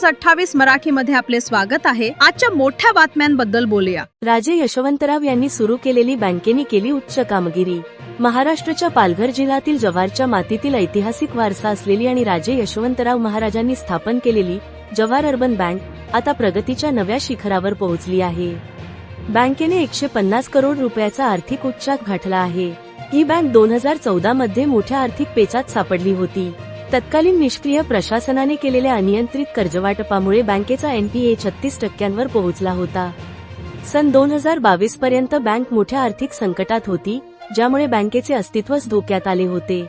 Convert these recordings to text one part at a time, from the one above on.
News 28 मराठीमध्ये आपले स्वागत आहे। आजच्या मोठ्या बातम्यांबद्दल बोलूया। राजे यशवंतराव यांनी सुरू केलेली बँकेने केली उच्च कामगिरी। महाराष्ट्राच्या पालघर जिल्ह्यातील जव्हारच्या मातीतील ऐतिहासिक वारसा असलेली आणि राजे यशवंतराव महाराजांनी स्थापन केलेली जव्हार अर्बन बँक आता प्रगतीच्या नव्या शिखरावर पोहोचली आहे। बँकेने 150 करोड रुपयाचा आर्थिक उच्चांक गाठला आहे। ही बँक 2014 मध्ये मोठ्या आर्थिक पेचात सापडली होती। तत्कालीन निष्क्रिय प्रशासनाने केलेल्या अनियंत्रित कर्जवाटपामुळे बँकेचा NPA 36% पोहोचला होता। सन 2022 पर्यंत बँक मोठ्या आर्थिक संकटात होती, ज्यामुळे बँकेचे अस्तित्वच धोक्यात आले होते।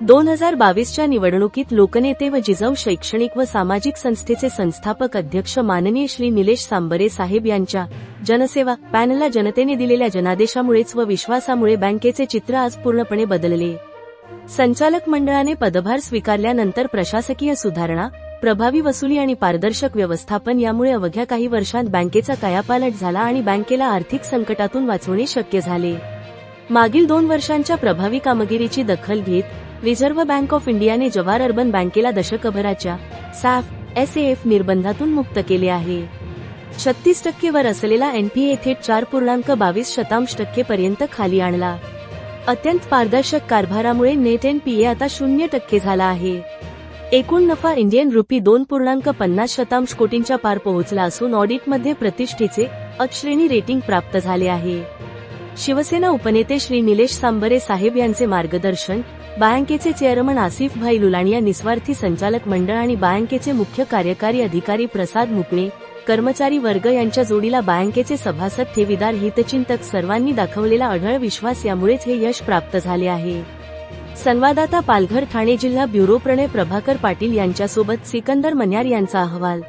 2022च्या निवडणुकीत लोकनेते व जिजाऊ शैक्षणिक व सामाजिक संस्थेचे संस्थापक अध्यक्ष माननीय श्री निलेश सांबरे साहेब यांच्या जनसेवा पॅनलला जनतेने दिलेल्या जनादेशामुळेच व विश्वासामुळे बँकेचे चित्र आज पूर्णपणे बदलले। संचालक मंडळाने पदभार स्वीकारल्यानंतर प्रशासकीय सुधारणा, प्रभावी वसुली आणि पारदर्शक व्यवस्थापन यामुळे अवघ्या काही वर्षांत बँकेचा कायापालट झाला आणि बँकेला आर्थिक संकटातून वाचवणे शक्य झाले। मागील 2 वर्षांच्या प्रभावी कामगिरीची दखल घेत रिझर्व्ह बँक ऑफ इंडियाने जव्हार अर्बन बँकेला दशकभराच्या SAF निर्बंधातून मुक्त केले आहे। 36% वर असलेला NPA थेट 4.22% पर्यंत खाली आणला। अत्यंत पारदर्शक कारभारामुळे नेट NPA आता 0% झाला आहे। एकूण नफा इंडियन रुपी 2.50 कोटींच्या पार पोहोचला असून ऑडिटमध्ये प्रतिष्ठेचे A श्रेणी रेटिंग प्राप्त झाले आहे। शिवसेना उपनेते श्री निलेश सांबरे साहेब यांचे मार्गदर्शन, बँकेचे चेअरमन आसिफ भाई लुलाणिया निस्वार्थी संचालक मंडळ आणि बँकेचे मुख्य कार्यकारी अधिकारी प्रसाद मुकणे, कर्मचारी वर्ग यांच्या जोडीला बँकेचे सभासद, ठेवीदार, हितचिंतक सर्वांनी दाखवलेला अढळ विश्वास यामुळेच हे यश प्राप्त झाले आहे। संवाददाता पालघर ठाणे जिल्हा ब्युरो प्रणय प्रभाकर पाटील यांच्यासोबत सिकंदर मन्यार यांचा अहवाल।